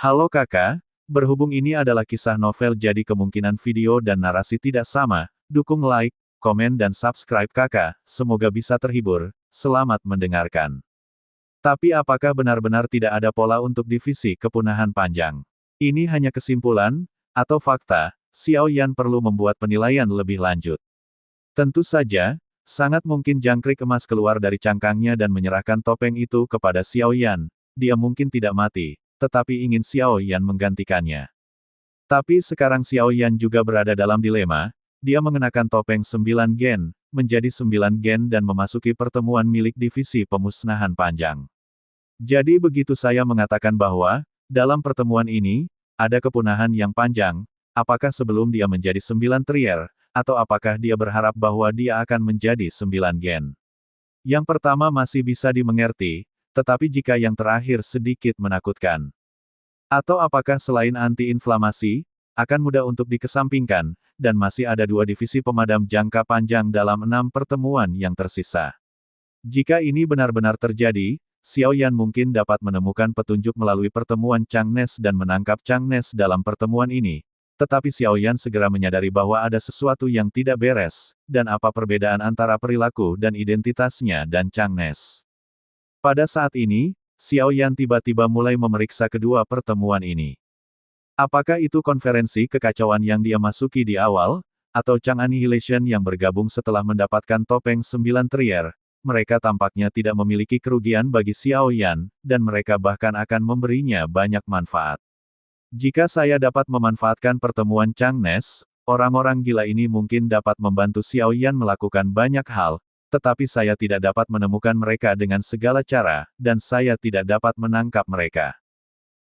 Halo kakak, berhubung ini adalah kisah novel jadi kemungkinan video dan narasi tidak sama, dukung like, komen dan subscribe kakak, semoga bisa terhibur, selamat mendengarkan. Tapi apakah benar-benar tidak ada pola untuk divisi kepunahan panjang? Ini hanya kesimpulan, atau fakta, Xiao Yan perlu membuat penilaian lebih lanjut. Tentu saja, sangat mungkin jangkrik emas keluar dari cangkangnya dan menyerahkan topeng itu kepada Xiao Yan. Dia mungkin tidak mati, tetapi ingin Xiao Yan menggantikannya. Tapi sekarang Xiao Yan juga berada dalam dilema, dia mengenakan topeng 9 gen, menjadi 9 gen dan memasuki pertemuan milik divisi pemusnahan panjang. Jadi begitu saya mengatakan bahwa, dalam pertemuan ini, ada kepunahan yang panjang, apakah sebelum dia menjadi 9 trier, atau apakah dia berharap bahwa dia akan menjadi 9 gen. Yang pertama masih bisa dimengerti, tetapi jika yang terakhir sedikit menakutkan. Atau apakah selain anti-inflamasi, akan mudah untuk dikesampingkan, dan masih ada 2 divisi pemadam jangka panjang dalam 6 pertemuan yang tersisa. Jika ini benar-benar terjadi, Xiao Yan mungkin dapat menemukan petunjuk melalui pertemuan Chang Nes dan menangkap Chang Nes dalam pertemuan ini. Tetapi Xiao Yan segera menyadari bahwa ada sesuatu yang tidak beres, dan apa perbedaan antara perilaku dan identitasnya dan Chang Nes. Pada saat ini, Xiao Yan tiba-tiba mulai memeriksa kedua pertemuan ini. Apakah itu konferensi kekacauan yang dia masuki di awal, atau Chang Annihilation yang bergabung setelah mendapatkan topeng 9 trier? Mereka tampaknya tidak memiliki kerugian bagi Xiao Yan, dan mereka bahkan akan memberinya banyak manfaat. Jika saya dapat memanfaatkan pertemuan Chang Nes, orang-orang gila ini mungkin dapat membantu Xiao Yan melakukan banyak hal, tetapi saya tidak dapat menemukan mereka dengan segala cara, dan saya tidak dapat menangkap mereka.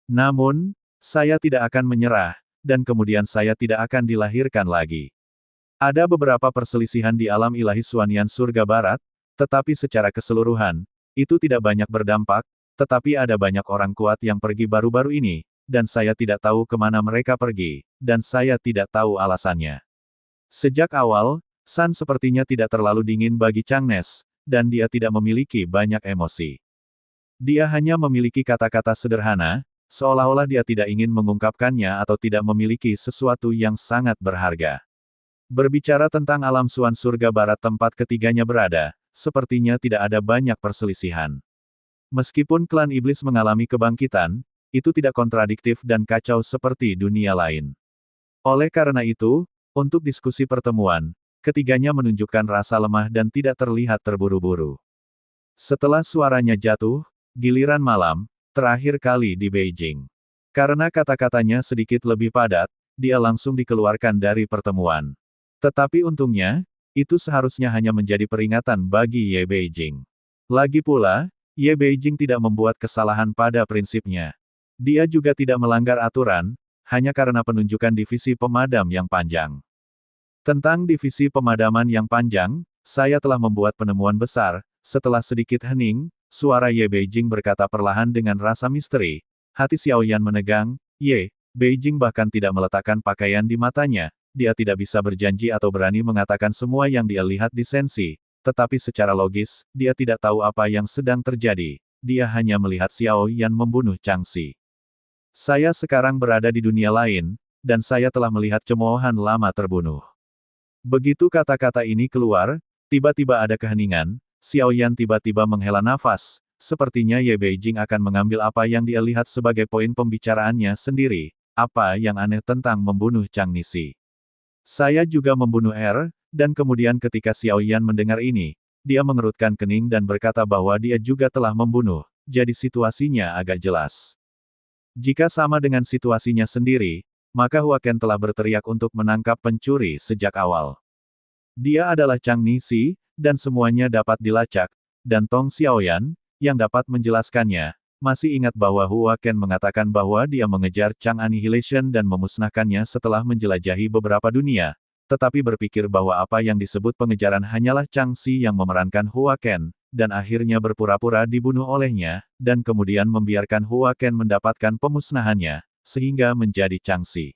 Namun, saya tidak akan menyerah, dan kemudian saya tidak akan dilahirkan lagi. Ada beberapa perselisihan di alam ilahi Suanian Surga Barat, tetapi secara keseluruhan, itu tidak banyak berdampak, tetapi ada banyak orang kuat yang pergi baru-baru ini, dan saya tidak tahu kemana mereka pergi, dan saya tidak tahu alasannya. Sejak awal, San sepertinya tidak terlalu dingin bagi Chang Nes, dan dia tidak memiliki banyak emosi. Dia hanya memiliki kata-kata sederhana, seolah-olah dia tidak ingin mengungkapkannya atau tidak memiliki sesuatu yang sangat berharga. Berbicara tentang alam Suan Surga Barat tempat ketiganya berada, sepertinya tidak ada banyak perselisihan. Meskipun klan iblis mengalami kebangkitan, itu tidak kontradiktif dan kacau seperti dunia lain. Oleh karena itu, untuk diskusi pertemuan, ketiganya menunjukkan rasa lemah dan tidak terlihat terburu-buru. Setelah suaranya jatuh, giliran malam, terakhir kali di Beijing. Karena kata-katanya sedikit lebih padat, dia langsung dikeluarkan dari pertemuan. Tetapi untungnya, itu seharusnya hanya menjadi peringatan bagi Ye Beijing. Lagi pula, Ye Beijing tidak membuat kesalahan pada prinsipnya. Dia juga tidak melanggar aturan, hanya karena penunjukan divisi pemadam yang panjang. Tentang divisi pemadaman yang panjang, saya telah membuat penemuan besar. Setelah sedikit hening, suara Ye Beijing berkata perlahan dengan rasa misteri. Hati Xiao Yan menegang. Ye Beijing bahkan tidak meletakkan pakaian di matanya. Dia tidak bisa berjanji atau berani mengatakan semua yang dia lihat di Sensi, tetapi secara logis, dia tidak tahu apa yang sedang terjadi. Dia hanya melihat Xiao Yan membunuh Chang Xi. Saya sekarang berada di dunia lain, dan saya telah melihat cemoohan lama terbunuh. Begitu kata-kata ini keluar, tiba-tiba ada keheningan, Xiao Yan tiba-tiba menghela nafas, sepertinya Ye Beijing akan mengambil apa yang dia lihat sebagai poin pembicaraannya sendiri, apa yang aneh tentang membunuh Chang Nisi. Saya juga membunuh dan kemudian ketika Xiao Yan mendengar ini, dia mengerutkan kening dan berkata bahwa dia juga telah membunuh, jadi situasinya agak jelas. Jika sama dengan situasinya sendiri, maka Hua Ken telah berteriak untuk menangkap pencuri sejak awal. Dia adalah Chang Nisi, dan semuanya dapat dilacak, dan Tong Xiaoyan, yang dapat menjelaskannya, masih ingat bahwa Hua Ken mengatakan bahwa dia mengejar Chang Annihilation dan memusnahkannya setelah menjelajahi beberapa dunia, tetapi berpikir bahwa apa yang disebut pengejaran hanyalah Chang Xi yang memerankan Hua Ken, dan akhirnya berpura-pura dibunuh olehnya, dan kemudian membiarkan Hua Ken mendapatkan pemusnahannya, sehingga menjadi Chang Xi.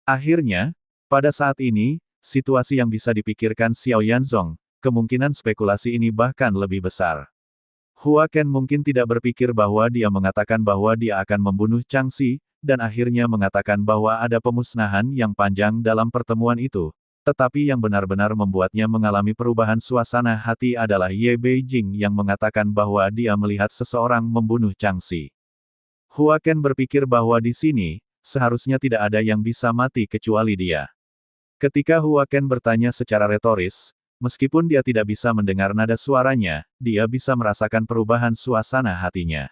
Akhirnya, pada saat ini, situasi yang bisa dipikirkan Xiao Yanzong, kemungkinan spekulasi ini bahkan lebih besar. Hua Ken mungkin tidak berpikir bahwa dia mengatakan bahwa dia akan membunuh Chang Xi, dan akhirnya mengatakan bahwa ada pemusnahan yang panjang dalam pertemuan itu. Tetapi yang benar-benar membuatnya mengalami perubahan suasana hati adalah Ye Beijing yang mengatakan bahwa dia melihat seseorang membunuh Chang Xi. Hua Ken berpikir bahwa di sini, seharusnya tidak ada yang bisa mati kecuali dia. Ketika Hua Ken bertanya secara retoris, meskipun dia tidak bisa mendengar nada suaranya, dia bisa merasakan perubahan suasana hatinya.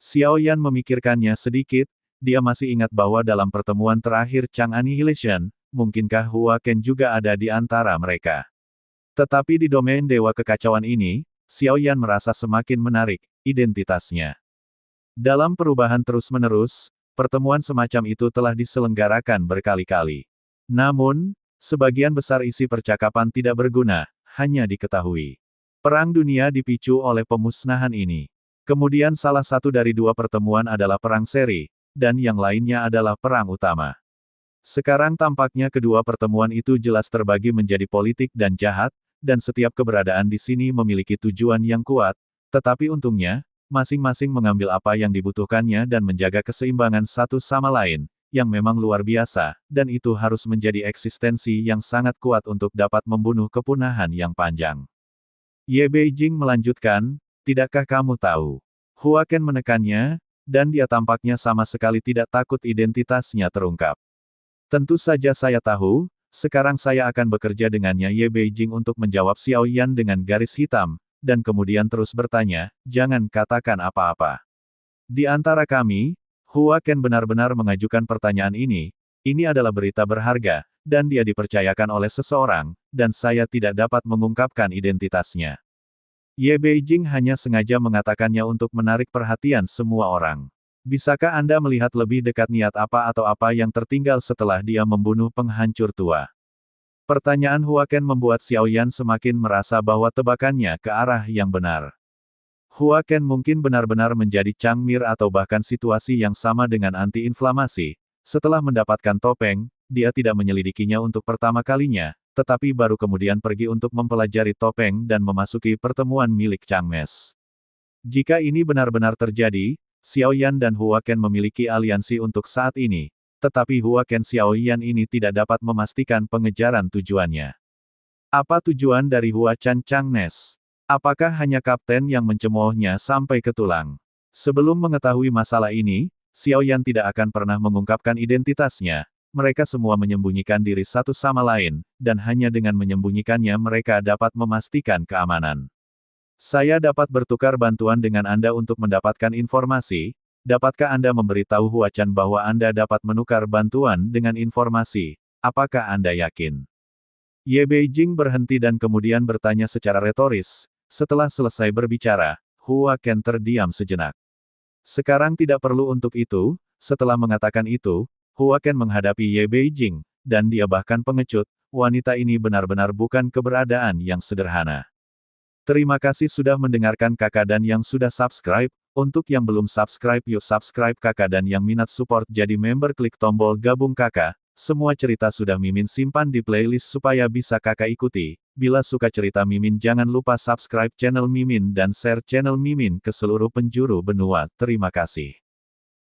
Xiao Yan memikirkannya sedikit, dia masih ingat bahwa dalam pertemuan terakhir Chang Annihilation, mungkinkah Hua Ken juga ada di antara mereka. Tetapi di domain Dewa Kekacauan ini, Xiao Yan merasa semakin menarik, identitasnya. Dalam perubahan terus-menerus, pertemuan semacam itu telah diselenggarakan berkali-kali. Namun, sebagian besar isi percakapan tidak berguna, hanya diketahui. Perang dunia dipicu oleh pemusnahan ini. Kemudian salah satu dari dua pertemuan adalah perang seri, dan yang lainnya adalah perang utama. Sekarang tampaknya kedua pertemuan itu jelas terbagi menjadi politik dan jahat, dan setiap keberadaan di sini memiliki tujuan yang kuat, tetapi untungnya, masing-masing mengambil apa yang dibutuhkannya dan menjaga keseimbangan satu sama lain, yang memang luar biasa, dan itu harus menjadi eksistensi yang sangat kuat untuk dapat membunuh kepunahan yang panjang. Ye Beijing melanjutkan, tidakkah kamu tahu? Hua Ken menekannya, dan dia tampaknya sama sekali tidak takut identitasnya terungkap. Tentu saja saya tahu, sekarang saya akan bekerja dengannya. Ye Beijing untuk menjawab Xiao Yan dengan garis hitam, dan kemudian terus bertanya, jangan katakan apa-apa. Di antara kami, Hua Ken benar-benar mengajukan pertanyaan ini adalah berita berharga, dan dia dipercayakan oleh seseorang, dan saya tidak dapat mengungkapkan identitasnya. Ye Beijing hanya sengaja mengatakannya untuk menarik perhatian semua orang. Bisakah Anda melihat lebih dekat niat apa atau apa yang tertinggal setelah dia membunuh penghancur tua? Pertanyaan Hua Ken membuat Xiao Yan semakin merasa bahwa tebakannya ke arah yang benar. Hua Ken mungkin benar-benar menjadi cangmir atau bahkan situasi yang sama dengan anti-inflamasi. Setelah mendapatkan topeng, dia tidak menyelidikinya untuk pertama kalinya, tetapi baru kemudian pergi untuk mempelajari topeng dan memasuki pertemuan milik Chang Mes. Jika ini benar-benar terjadi, Xiao Yan dan Hua Ken memiliki aliansi untuk saat ini, tetapi Hua Ken Xiao Yan ini tidak dapat memastikan pengejaran tujuannya. Apa tujuan dari Hua Chan Chang Nes? Apakah hanya kapten yang mencemoohnya sampai ke tulang? Sebelum mengetahui masalah ini, Xiao Yan tidak akan pernah mengungkapkan identitasnya. Mereka semua menyembunyikan diri satu sama lain, dan hanya dengan menyembunyikannya mereka dapat memastikan keamanan. Saya dapat bertukar bantuan dengan Anda untuk mendapatkan informasi. Dapatkah Anda memberitahu Hua Chan bahwa Anda dapat menukar bantuan dengan informasi? Apakah Anda yakin? Ye Beijing berhenti dan kemudian bertanya secara retoris. Setelah selesai berbicara, Hua Ken terdiam sejenak. Sekarang tidak perlu untuk itu. Setelah mengatakan itu, Hua Ken menghadapi Ye Beijing, dan dia bahkan pengecut. Wanita ini benar-benar bukan keberadaan yang sederhana. Terima kasih sudah mendengarkan kakak dan yang sudah subscribe. Untuk yang belum subscribe yuk subscribe kakak dan yang minat support jadi member klik tombol gabung kakak. Semua cerita sudah Mimin simpan di playlist supaya bisa kakak ikuti. Bila suka cerita Mimin jangan lupa subscribe channel Mimin dan share channel Mimin ke seluruh penjuru benua. Terima kasih.